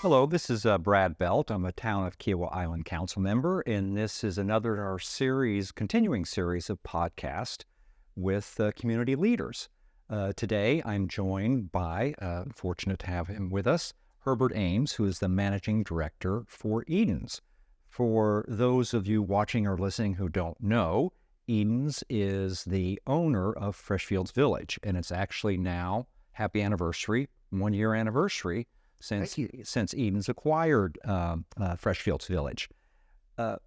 Hello, this is Brad Belt. I'm a Town of Kiowa Island Council member, and this is another in our continuing series of podcasts with community leaders. Today, I'm joined by, fortunate to have him with us, Herbert Ames, who is the Managing Director for Edens. For those of you watching or listening who don't know, Edens is the owner of Freshfields Village, and it's actually now, happy anniversary, 1-year anniversary, since Edens acquired Freshfields Village. I'm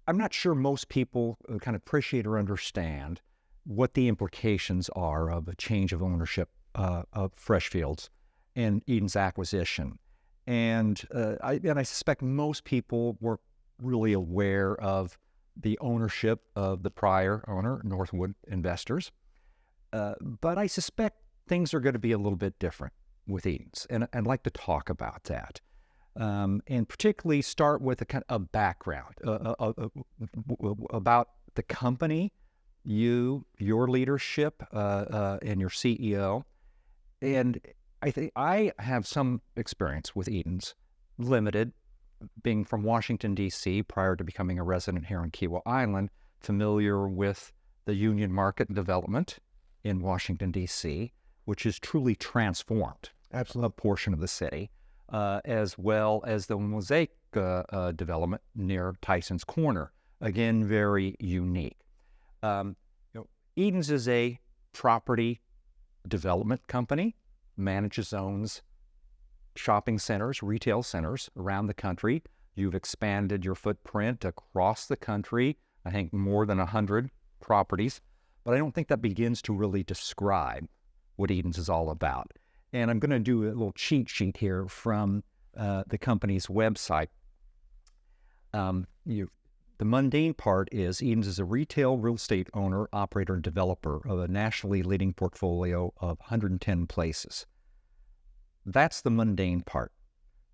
not sure most people kind of appreciate or understand what the implications are of a change of ownership of Freshfields and Edens acquisition. And I suspect most people weren't really aware of the ownership of the prior owner, Northwood Investors. But I suspect things are going to be a little bit different with Edens, and I'd like to talk about that, and particularly start with a kind of background about the company, your leadership, and your CEO. And I think I have some experience with Edens, limited, being from Washington, D.C., prior to becoming a resident here on Kiowa Island, familiar with the Union Market development in Washington, D.C., which is truly transformed a portion of the city, as well as the Mosaic development near Tyson's Corner. Again, very unique. Edens is a property development company, manages, owns shopping centers, retail centers around the country. You've expanded your footprint across the country, I think more than 100 properties, but I don't think that begins to really describe what Edens is all about. And I'm going to do a little cheat sheet here from the company's website. The mundane part is Edens is a retail real estate owner, operator, and developer of a nationally leading portfolio of 110 places. That's the mundane part.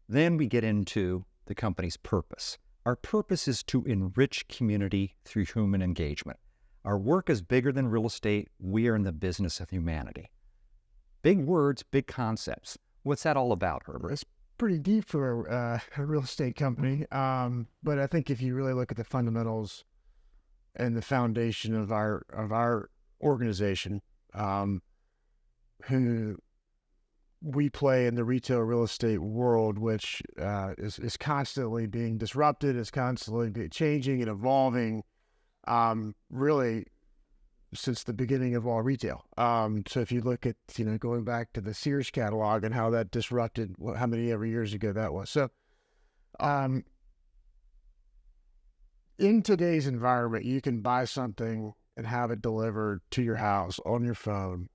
Then we get into the company's purpose. Our purpose is to enrich community through human engagement. Our work is bigger than real estate. We are in the business of humanity. Big words, big concepts. What's that all about, Herbert? It's pretty deep for a real estate company, but I think if you really look at the fundamentals and the foundation of our organization, who we play in the retail real estate world, which is constantly being disrupted, is constantly changing and evolving, really since the beginning of all retail. So if you look at, going back to the Sears catalog and how that disrupted, how many ever years ago that was. So in today's environment, you can buy something and have it delivered to your house on your phone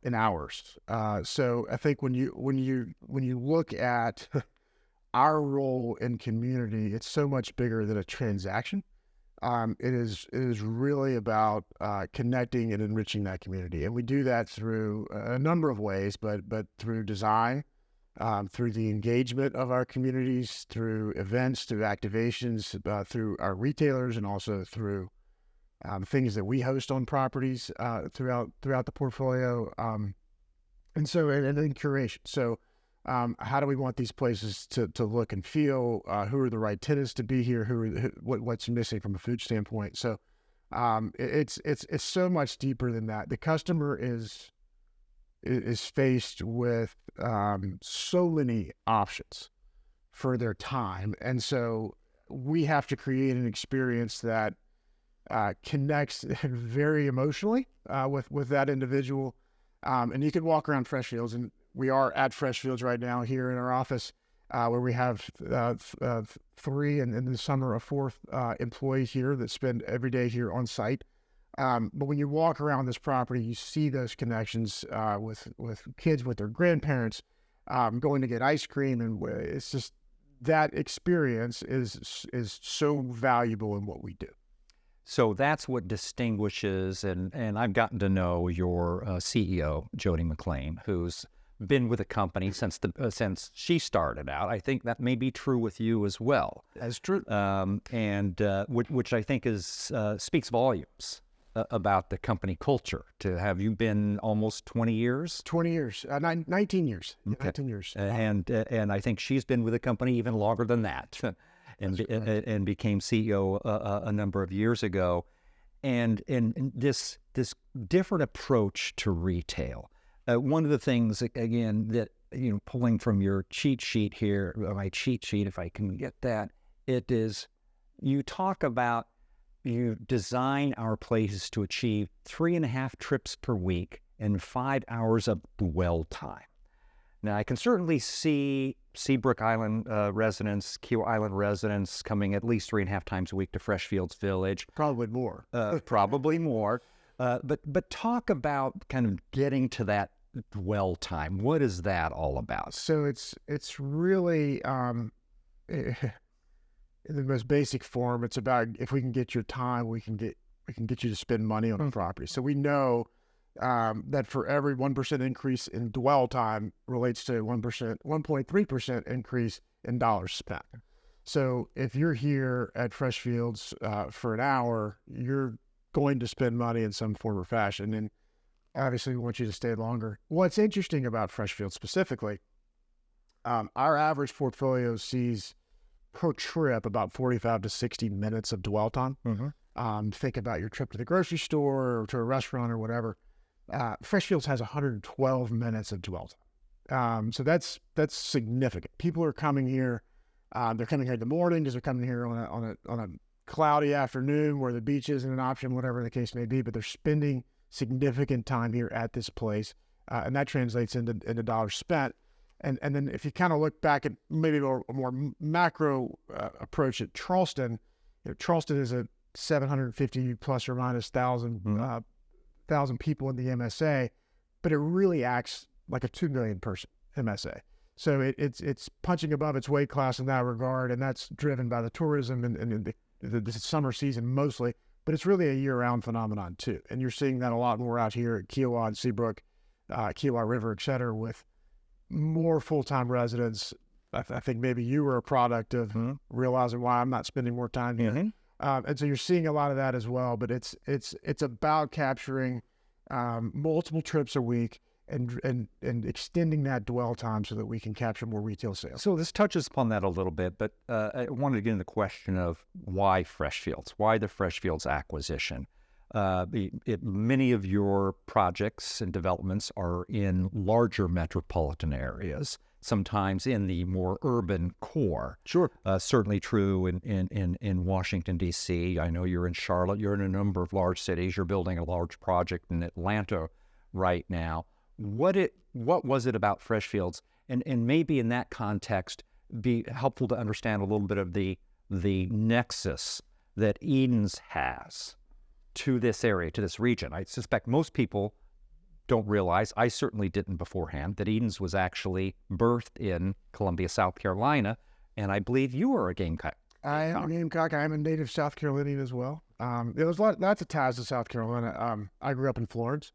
in hours. So I think when you look at our role in community, it's so much bigger than a transaction. It is really about connecting and enriching that community, and we do that through a number of ways, but through design, through the engagement of our communities, through events, through activations, through our retailers, and also through things that we host on properties throughout the portfolio, and then curation. So. How do we want these places to look and feel? Who are the right tenants to be here? What's missing from a food standpoint? So it's so much deeper than that. The customer is faced with so many options for their time, and so we have to create an experience that connects very emotionally with that individual. And you can walk around Freshfields, and we are at Freshfields right now here in our office, where we have 3 and in the summer a 4th employee here that spend every day here on site. But when you walk around this property, you see those connections with kids, with their grandparents, going to get ice cream, and it's just that experience is so valuable in what we do. So that's what distinguishes, and I've gotten to know your CEO, Jody McLean, who's been with the company since she started out. I think that may be true with you as well. That's true. And which I think speaks volumes about the company culture. To have you been almost 20 years? 20 years, 19 years, Okay. 19 years. And I think she's been with the company even longer than that, and became CEO a number of years ago. And this different approach to retail. One of the things, again, that, pulling from your cheat sheet here, my cheat sheet, if I can get that, it is, you talk about, you design our places to achieve 3.5 trips per week and 5 hours of dwell time. Now, I can certainly see Seabrook Island residents, Kiowa Island residents coming at least 3.5 times a week to Freshfields Village. Probably more. Probably more. But talk about kind of getting to that dwell time. What is that all about? So it's really in the most basic form. It's about, if we can get your time, we can get you to spend money on a property. So we know that for every 1% increase in dwell time relates to 1.3% increase in dollars spent. So if you're here at Freshfields for an hour, you're going to spend money in some form or fashion. And obviously we want you to stay longer. What's interesting about Freshfields specifically, our average portfolio sees per trip about 45 to 60 minutes of dwell time. Think about your trip to the grocery store or to a restaurant or whatever. Freshfields has 112 minutes of dwell time. So that's significant. People are coming here. They're coming here in the morning because they're coming here on a cloudy afternoon where the beach isn't an option, whatever the case may be, but they're spending significant time here at this place. And that translates into dollars spent. And then if you kind of look back at maybe a more macro approach at Charleston, Charleston is a 750 plus or minus thousand people in the MSA, but it really acts like a 2 million person MSA. So it's punching above its weight class in that regard, and that's driven by the tourism and the summer season mostly, but it's really a year-round phenomenon too. And you're seeing that a lot more out here at Kiowa and Seabrook, Kiowa River, et cetera, with more full-time residents. I think maybe you were a product of realizing why I'm not spending more time here. And so you're seeing a lot of that as well, but it's about capturing multiple trips a week and extending that dwell time so that we can capture more retail sales. So this touches upon that a little bit, but I wanted to get into the question of why Freshfields, why the Freshfields acquisition. Many of your projects and developments are in larger metropolitan areas, sometimes in the more urban core. Sure. Certainly true in Washington, D.C. I know you're in Charlotte. You're in a number of large cities. You're building a large project in Atlanta right now. What was it about Freshfields? And maybe in that context, be helpful to understand a little bit of the nexus that Edens has to this area, to this region. I suspect most people don't realize, I certainly didn't beforehand, that Edens was actually birthed in Columbia, South Carolina, and I believe you are a Gamecock. I am a Gamecock. I am a native South Carolinian as well. There was lots of ties to South Carolina. I grew up in Florence.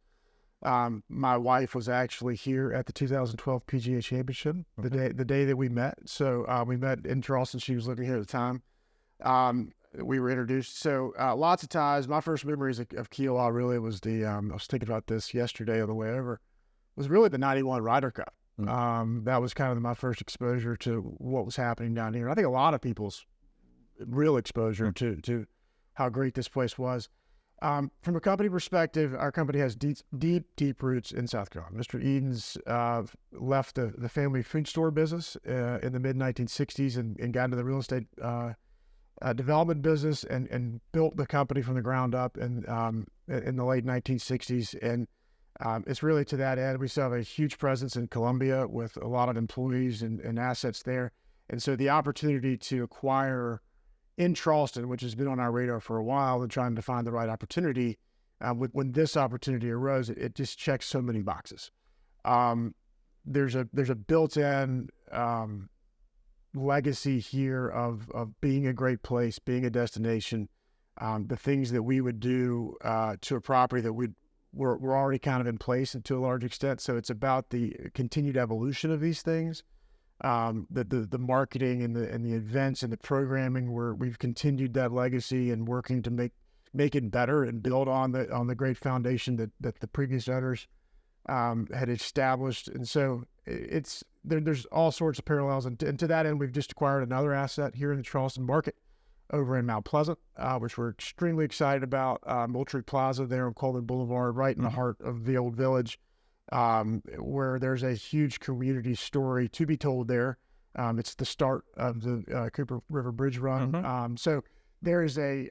My wife was actually here at the 2012 PGA Championship, the day that we met. So we met in Charleston. She was living here at the time. We were introduced. So lots of ties. My first memories of Kiowa really was I was thinking about this yesterday on the way over, was really the 91 Ryder Cup. That was kind of my first exposure to what was happening down here. I think a lot of people's real exposure to how great this place was. From a company perspective, our company has deep roots in South Carolina. Mr. Edens left the family food store business in the mid-1960s and got into the real estate development business and built the company from the ground up in the late 1960s. And it's really to that end. We still have a huge presence in Columbia with a lot of employees and assets there. And so the opportunity to acquire in Charleston, which has been on our radar for a while and trying to find the right opportunity, when this opportunity arose, it just checks so many boxes. There's a built-in legacy here of being a great place, being a destination, the things that we would do to a property that we're already kind of in place and to a large extent. So it's about the continued evolution of these things. The marketing and the events and the programming where we've continued that legacy and working to make it better and build on the great foundation that the previous owners had established. And so there's all sorts of parallels. And to that end, we've just acquired another asset here in the Charleston market over in Mount Pleasant, which we're extremely excited about. Moultrie Plaza there on Coleman Boulevard, right in the heart of the old village, where there's a huge community story to be told there. It's the start of the Cooper River Bridge Run. So there's a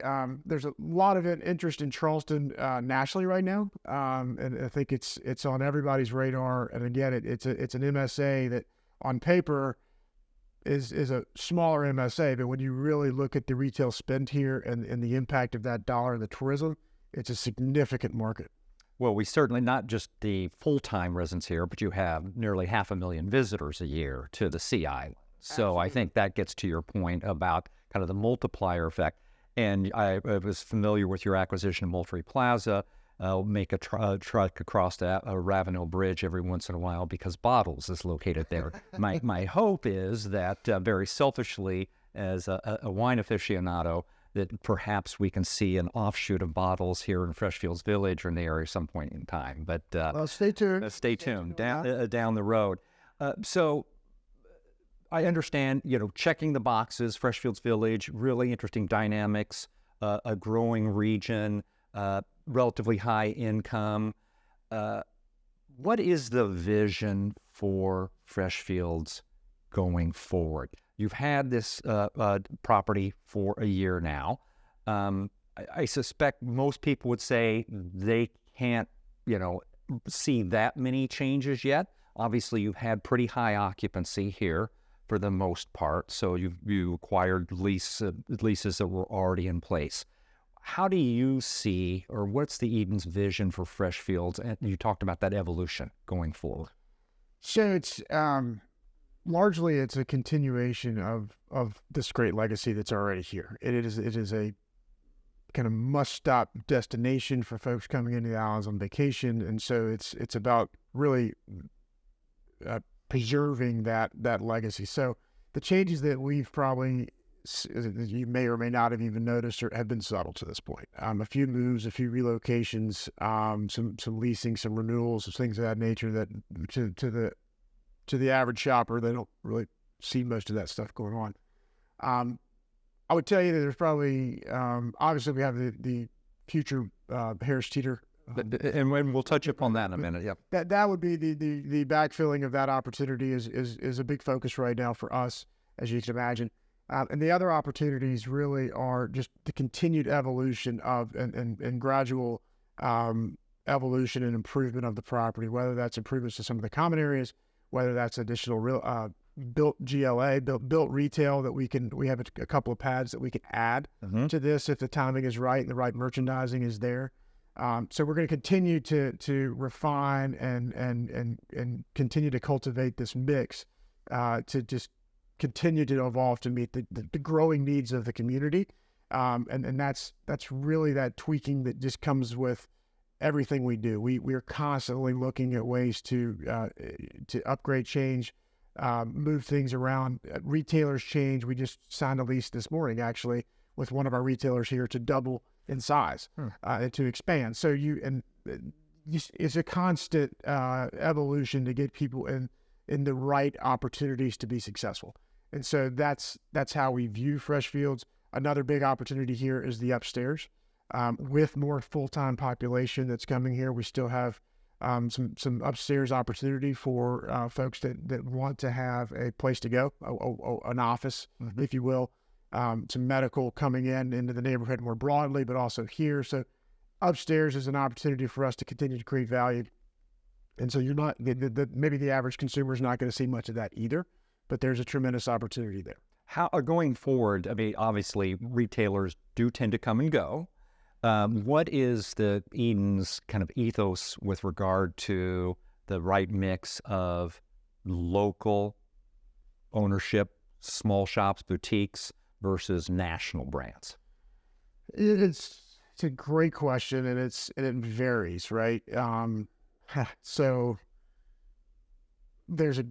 lot of interest in Charleston nationally right now, and I think it's on everybody's radar. And again, it's an MSA that on paper is a smaller MSA, but when you really look at the retail spend here and the impact of that dollar in the tourism, it's a significant market. Well, we certainly, not just the full-time residents here, but you have nearly 500,000 visitors a year to the Sea Island. So absolutely. I think that gets to your point about kind of the multiplier effect. And I was familiar with your acquisition of Moultrie Plaza. Make a truck across the Ravenel Bridge every once in a while because Bottles is located there. My hope is that very selfishly, as a wine aficionado, that perhaps we can see an offshoot of Bottles here in Freshfields Village or in the area some point in time. But well, stay tuned. Stay tuned down the road. So I understand, checking the boxes, Freshfields Village, really interesting dynamics, a growing region, relatively high income. What is the vision for Freshfields going forward? You've had this property for a year now. I suspect most people would say they can't, see that many changes yet. Obviously, you've had pretty high occupancy here for the most part, so you acquired leases that were already in place. How do you see, or what's the Eden's vision for Freshfields? And you talked about that evolution going forward. So it's largely it's a continuation of this great legacy that's already here. It is a kind of must-stop destination for folks coming into the islands on vacation, and so it's about really preserving that legacy. So the changes that we've probably, you may or may not have even noticed, or have been subtle to this point. A few moves, a few relocations, some leasing, some renewals, some things of that nature that to the average shopper, they don't really see most of that stuff going on. I would tell you that there's probably, obviously we have the future Harris Teeter. And we'll touch upon that in a minute. Yep. That would be the backfilling of that opportunity is a big focus right now for us, as you can imagine. And the other opportunities really are just the continued evolution of and gradual evolution and improvement of the property, whether that's improvements to some of the common areas, whether that's additional built GLA, built retail that we have a couple of pads that we can add to this if the timing is right and the right merchandising is there. So we're going to continue to refine and continue to cultivate this mix to just continue to evolve to meet the growing needs of the community. And that's really that tweaking that just comes with everything we do. We're constantly looking at ways to upgrade, change, move things around. Retailers change. We just signed a lease this morning, actually, with one of our retailers here to double in size and to expand. So it's a constant evolution to get people in the right opportunities to be successful. And so that's how we view Freshfields. Another big opportunity here is the upstairs. With more full-time population that's coming here, we still have some upstairs opportunity for folks that want to have a place to go, an office, if you will. Some medical coming into the neighborhood more broadly, but also here. So upstairs is an opportunity for us to continue to create value. And so you're not, maybe the average consumer is not going to see much of that either, but there's a tremendous opportunity there. How going forward, I mean, obviously retailers do tend to come and go. What is the Eden's kind of ethos with regard to the right mix of local ownership, small shops, boutiques, versus national brands? It's a great question, and it varies, right? So there's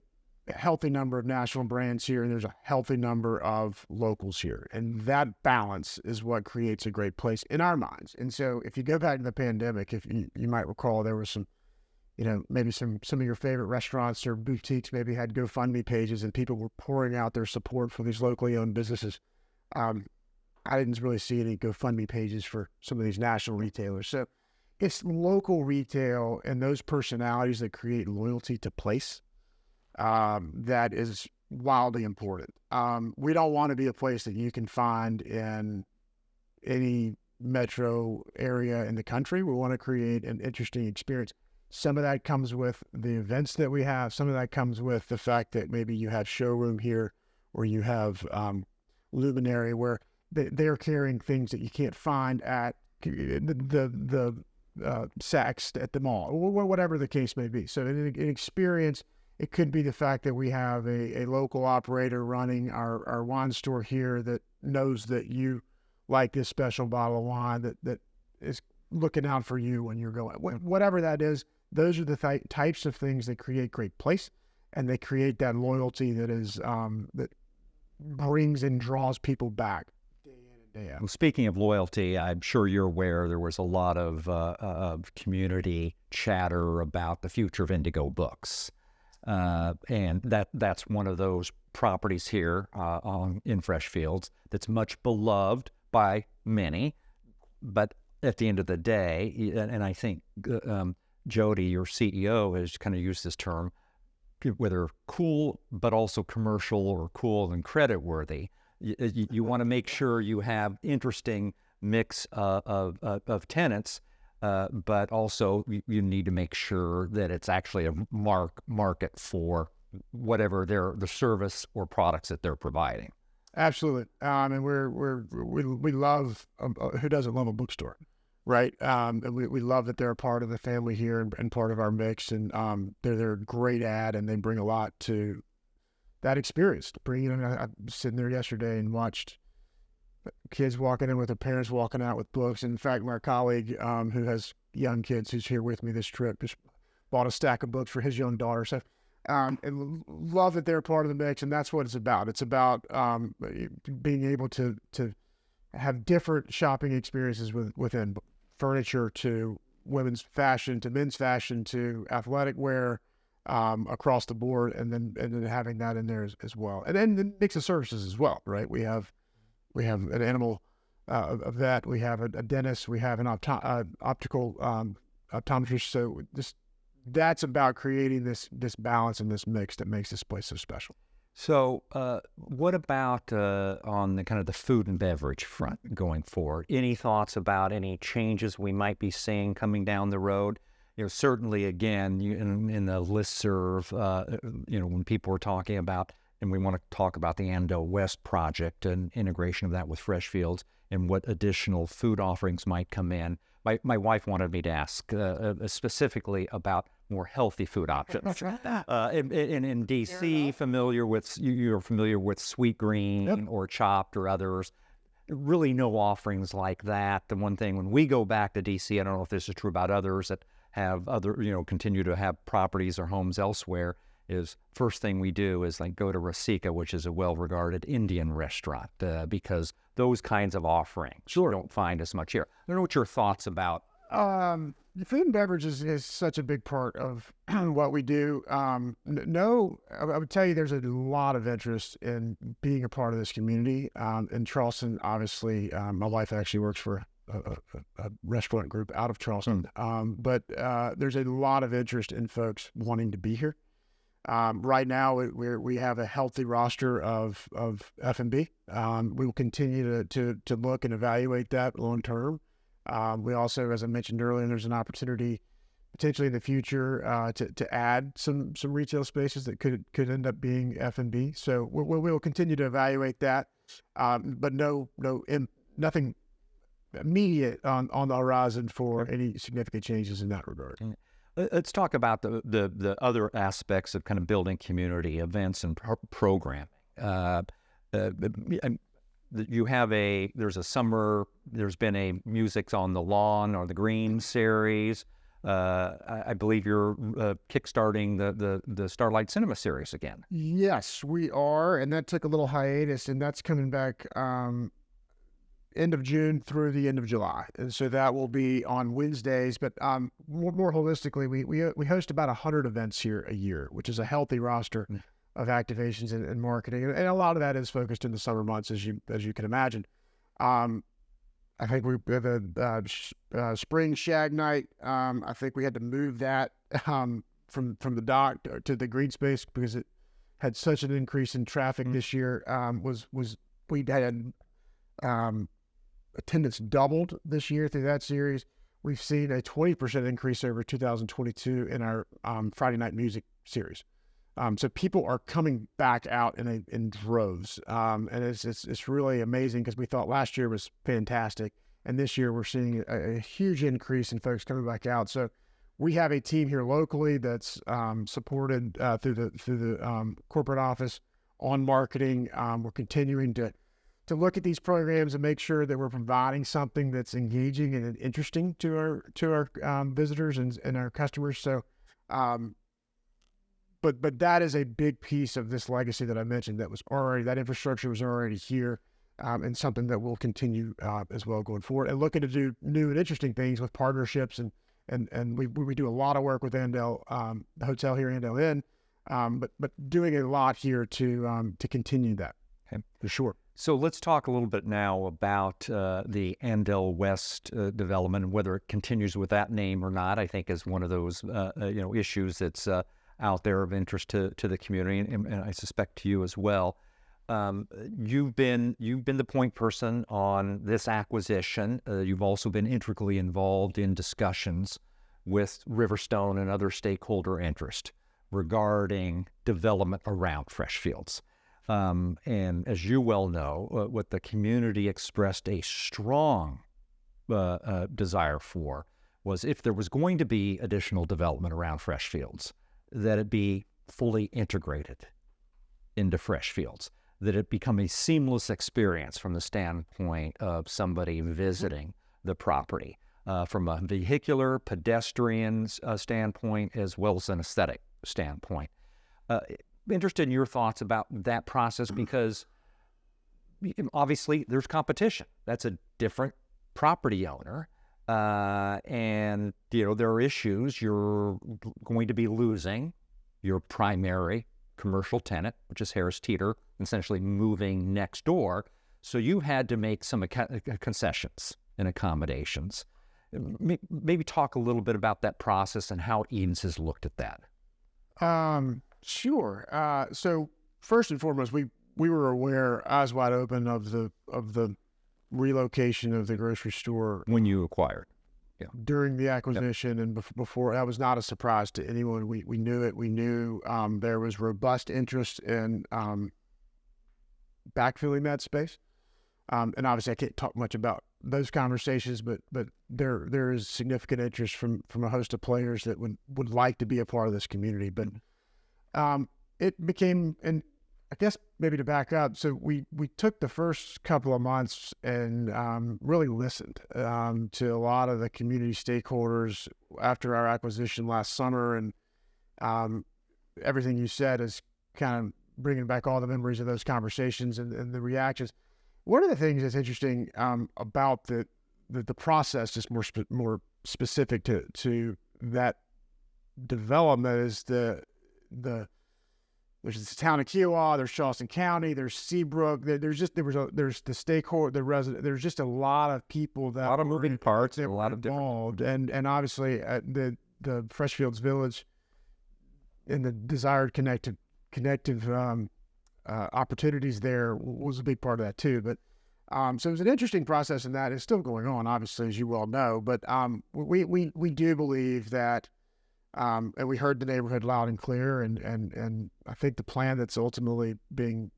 a healthy number of national brands here, and there's a healthy number of locals here. And that balance is what creates a great place in our minds. And so if you go back to the pandemic, if you might recall, there was some, maybe some of your favorite restaurants or boutiques maybe had GoFundMe pages, and people were pouring out their support for these locally owned businesses. I didn't really see any GoFundMe pages for some of these national retailers. So it's local retail and those personalities that create loyalty to place that is wildly important. We don't want to be a place that you can find in any metro area in the country. We want to create an interesting experience. Some of that comes with the events that we have. Some of that comes with the fact that maybe you have showroom here, or you have luminary where they're carrying things that you can't find at the Saks at the mall, or whatever the case may be. So an experience, it could be the fact that we have a local operator running our wine store here that knows that you like this special bottle of wine that is looking out for you when you're going. Whatever that is, those are the types of things that create great place, and they create that loyalty that is that brings and draws people back day in and day out. Well, speaking of loyalty, I'm sure you're aware there was a lot of community chatter about the future of Indigo Books. And that's one of those properties here in Freshfields that's much beloved by many. But at the end of the day, and I think Jody, your CEO, has kind of used this term, whether cool but also commercial, or cool and credit-worthy. You want to make sure you have interesting mix of tenants, but also you need to make sure that it's actually a market for whatever the service or products that they're providing. Absolutely. And we love, who doesn't love a bookstore, right? And we love that they're a part of the family here and part of our mix. And they're a great ad, and they bring a lot to that experience. I was sitting there yesterday and watched kids walking in with their parents walking out with books. And in fact, my colleague who has young kids, who's here with me this trip, just bought a stack of books for his young daughter. So and love that they're part of the mix, and that's what it's about. It's about being able to have different shopping experiences within furniture, to women's fashion, to men's fashion, to athletic wear, across the board, and then having that in there as well. And then the mix of services as well, right? We have an animal vet, we have a dentist, we have an optical optometrist. So that's about creating this balance and this mix that makes this place so special. So what about on the kind of the food and beverage front going forward? Any thoughts about any changes we might be seeing coming down the road? Certainly, again, in the listserv, when people are talking about, and we want to talk about the Andel West project and integration of that with Freshfields and what additional food offerings might come in. My wife wanted me to ask specifically about more healthy food options. In D.C., you're familiar with Sweet Green, yep, or Chopped or others. Really no offerings like that. The one thing, when we go back to D.C., I don't know if this is true about others that have continue to have properties or homes elsewhere, is first thing we do is go to Rasika, which is a well-regarded Indian restaurant, because those kinds of offerings you don't find as much here. I don't know what your thoughts about. Food and beverage is such a big part of what we do. No, I would tell you there's a lot of interest in being a part of this community. In Charleston, obviously, my wife actually works for a restaurant group out of Charleston. But there's a lot of interest in folks wanting to be here. Right now, we have a healthy roster of F&B. We will continue to look and evaluate that long term. We also, as I mentioned earlier, there's an opportunity potentially in the future to add some retail spaces that could end up being F&B. So we'll continue to evaluate that, but nothing immediate on the horizon for any significant changes in that regard. Let's talk about the other aspects of kind of building community events and programming. There's been a Music's on the Lawn or the Green series. I believe you're kickstarting the Starlight Cinema series again. Yes, we are, and that took a little hiatus, and that's coming back end of June through the end of July, and so that will be on Wednesdays. But more holistically, we host about 100 events here a year, which is a healthy roster of activations and marketing, and a lot of that is focused in the summer months, as you can imagine. I think we have a spring shag night. I think we had to move that from the dock to the green space because it had such an increase in traffic this year. We had attendance doubled this year through that series. We've seen a 20% increase over 2022 in our Friday night music series. So people are coming back out in droves, and it's really amazing because we thought last year was fantastic, and this year we're seeing a huge increase in folks coming back out. So we have a team here locally that's supported through the corporate office on marketing. We're continuing to look at these programs and make sure that we're providing something that's engaging and interesting to our visitors and our customers. So. But that is a big piece of this legacy that I mentioned. That infrastructure was already here, and something that will continue as well going forward. And looking to do new and interesting things with partnerships, and we do a lot of work with Andel, the hotel here, Andel Inn, but doing a lot here to continue that. Okay. For sure. So let's talk a little bit now about the Andel West development, and whether it continues with that name or not. I think is one of those issues that's out there of interest to the community, and I suspect to you as well. You've been the point person on this acquisition. You've also been integrally involved in discussions with Riverstone and other stakeholder interest regarding development around Freshfields. And as you well know, what the community expressed a strong desire for was, if there was going to be additional development around Freshfields, that it be fully integrated into Freshfields, that it become a seamless experience from the standpoint of somebody visiting the property, from a vehicular, pedestrian standpoint, as well as an aesthetic standpoint. Interested in your thoughts about that process, because obviously there's competition. That's a different property owner. And there are issues. You're going to be losing your primary commercial tenant, which is Harris Teeter, essentially moving next door. So you had to make some concessions and accommodations. Maybe talk a little bit about that process and how Edens has looked at that. Sure. So first and foremost, we were aware, eyes wide open, of the relocation of the grocery store when you acquired. Yeah. During the acquisition. Yep. And before, that was not a surprise to anyone. We knew it. We knew there was robust interest in backfilling that space. And obviously I can't talk much about those conversations, but there is significant interest from a host of players that would like to be a part of this community. But it became, and I guess maybe to back up, so we took the first couple of months and really listened to a lot of the community stakeholders after our acquisition last summer, and everything you said is kind of bringing back all the memories of those conversations and the reactions. One of the things that's interesting about the process, just more specific to that development, is there's the town of Kiowa, there's Charleston County, there's Seabrook, there's the stakeholder, the resident, there's just a lot of people that, a lot of moving parts, a lot of involved, and obviously the Freshfields Village and the desired connective opportunities there was a big part of that too. But so it was an interesting process, and that is still going on, obviously, as you well know. But we do believe that. And we heard the neighborhood loud and clear, and I think the plan that's ultimately being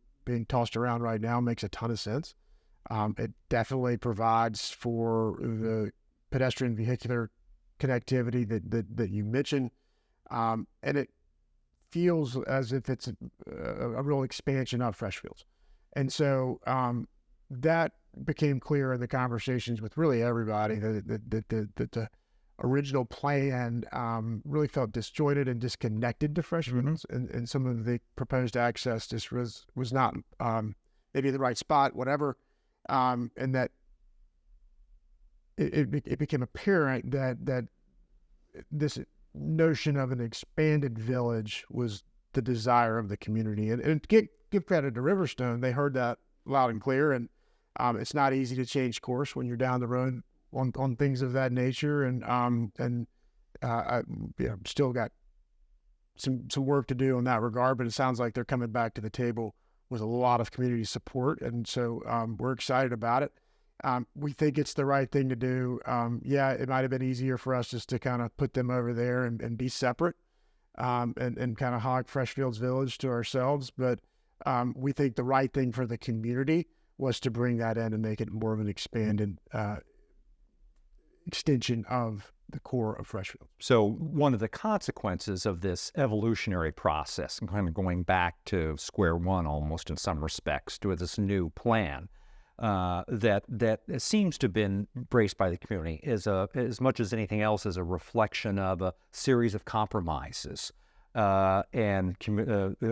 tossed around right now makes a ton of sense. It definitely provides for the pedestrian vehicular connectivity that you mentioned, and it feels as if it's a real expansion of Freshfields. And so that became clear in the conversations with really everybody that original plan really felt disjointed and disconnected to Freshfields, and some of the proposed access just was not maybe the right spot, whatever, and that it became apparent that this notion of an expanded village was the desire of the community, and give credit to Riverstone, they heard that loud and clear, and it's not easy to change course when you're down the road on things of that nature, and I still got some work to do in that regard, but it sounds like they're coming back to the table with a lot of community support, and so we're excited about it. We think it's the right thing to do. Yeah, it might have been easier for us just to kind of put them over there and be separate, and kind of hog Freshfields Village to ourselves, but we think the right thing for the community was to bring that in and make it more of an expanded extension of the core of Freshfields. So one of the consequences of this evolutionary process, and kind of going back to square one almost in some respects, to this new plan, that seems to have been embraced by the community is as much as anything else is a reflection of a series of compromises and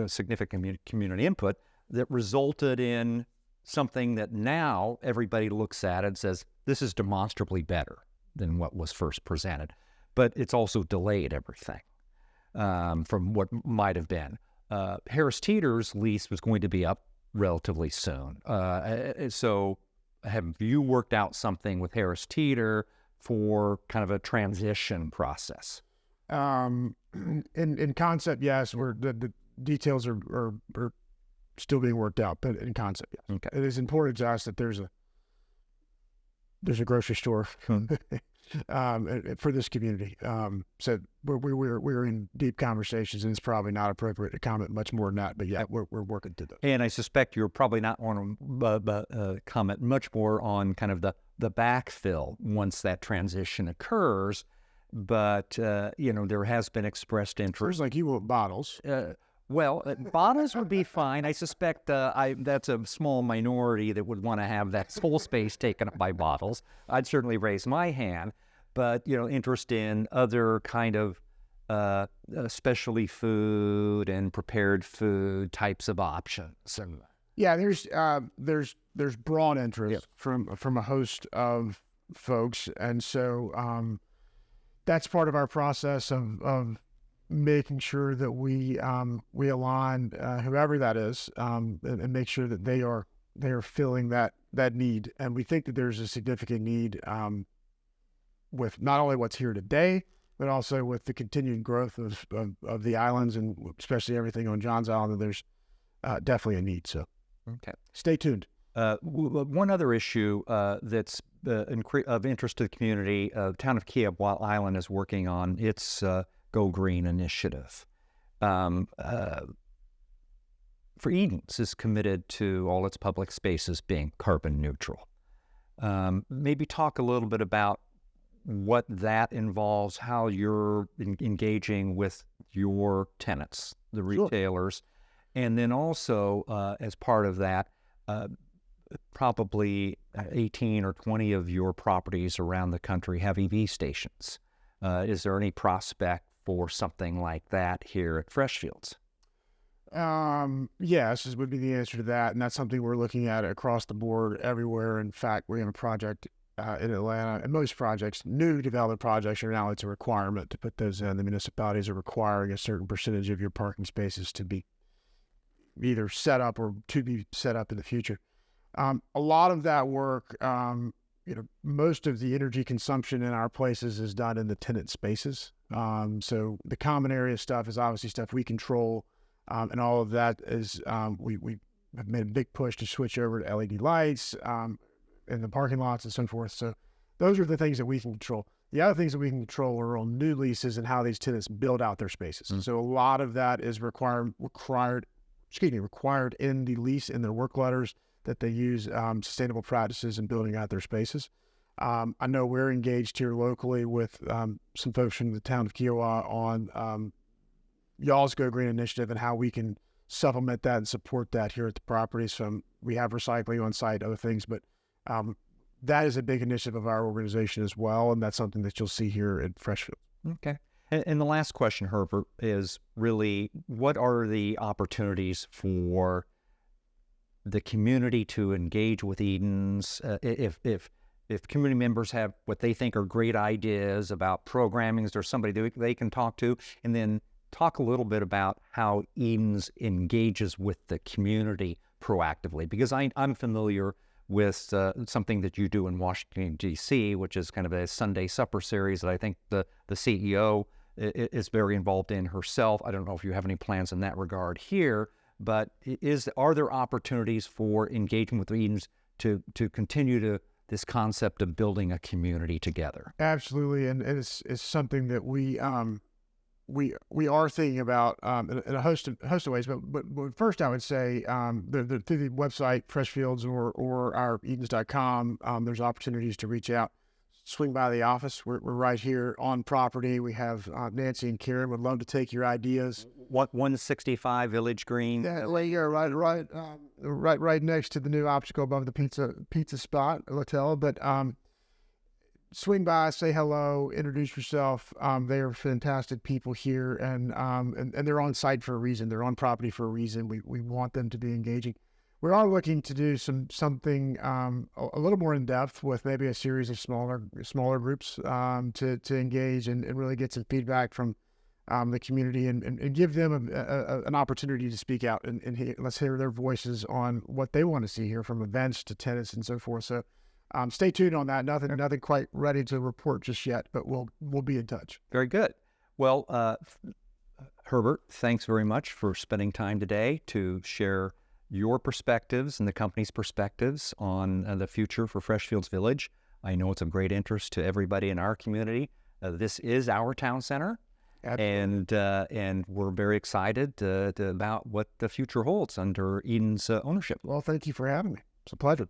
significant community input that resulted in something that now everybody looks at and says, this is demonstrably better than what was first presented. But it's also delayed everything from what might have been. Harris Teeter's lease was going to be up relatively soon. So have you worked out something with Harris Teeter for kind of a transition process? In concept, yes. The details are still being worked out, but in concept, yes. Okay. It is important to us that there's a grocery store for this community. So we're in deep conversations, and it's probably not appropriate to comment much more than that. But yeah, we're working to those. And I suspect you're probably not want to comment much more on kind of the backfill once that transition occurs. But there has been expressed interest. Sounds like you want bottles. Well, bottles would be fine. I suspect that's a small minority that would want to have that whole space taken up by bottles. I'd certainly raise my hand, but interest in other kind of specialty food and prepared food types of options. Yeah, there's broad interest from a host of folks, and so that's part of our process of making sure that we align whoever that is, and make sure that they are filling that need. And we think that there's a significant need with not only what's here today, but also with the continued growth of the islands, and especially everything on John's Island. There's definitely a need. So okay, stay tuned. One other issue that's of interest to the community, the town of Kiawah Island is working on its Go Green initiative. For Edens is committed to all its public spaces being carbon neutral. Maybe talk a little bit about what that involves, how you're engaging with your tenants, the retailers, and then also as part of that, probably 18 or 20 of your properties around the country have EV stations. Is there any prospect for something like that here at Freshfields? Yes, would be the answer to that, and that's something we're looking at across the board everywhere. In fact, we have a project in Atlanta, and most projects, new development projects, are now it's a requirement to put those in. The municipalities are requiring a certain percentage of your parking spaces to be either set up or to be set up in the future. A lot of that work, most of the energy consumption in our places is done in the tenant spaces. So the common area stuff is obviously stuff we control, and all of that is we have made a big push to switch over to LED lights in the parking lots and so forth. So those are the things that we can control. The other things that we can control are on new leases and how these tenants build out their spaces. So a lot of that is required in the lease, in their work letters, that they use sustainable practices in building out their spaces. I know we're engaged here locally with some folks from the town of Kiawah on y'all's Go Green initiative and how we can supplement that and support that here at the property. So we have recycling on site, other things, but that is a big initiative of our organization as well, and that's something that you'll see here at Freshfields. Okay. And the last question, Herbert, is really what are the opportunities for the community to engage with Edens? If community members have what they think are great ideas about programming, is there somebody they can talk to? And then talk a little bit about how Edens engages with the community proactively, because I'm familiar with something that you do in Washington, D.C., which is kind of a Sunday supper series that I think the CEO is very involved in herself. I don't know if you have any plans in that regard here, but are there opportunities for engaging with Edens to continue this concept of building a community together? Absolutely, and it's something that we are thinking about in a host of ways. But first, I would say through the website Freshfields or our Edens.com, there's opportunities to reach out, swing by the office. We're right here on property. We have Nancy and Karen would love to take your ideas. 165 Village Green. Yeah, right next to the new optical above the pizza spot hotel. But swing by, say hello, introduce yourself. They are fantastic people here, and they're on site for a reason. They're on property for a reason. We want them to be engaging. We are looking to do something a little more in depth with maybe a series of smaller groups to engage and really get some feedback from the community and give them an opportunity to speak out and let's hear their voices on what they want to see here, from events to tenants and so forth. So stay tuned on that. Nothing quite ready to report just yet, but we'll be in touch. Very good. Well, Herbert, thanks very much for spending time today to share your perspectives and the company's perspectives on the future for Freshfields Village. I know it's of great interest to everybody in our community. This is our town center. Absolutely. And we're very excited about what the future holds under Edens' ownership. Well, thank you for having me. It's a pleasure.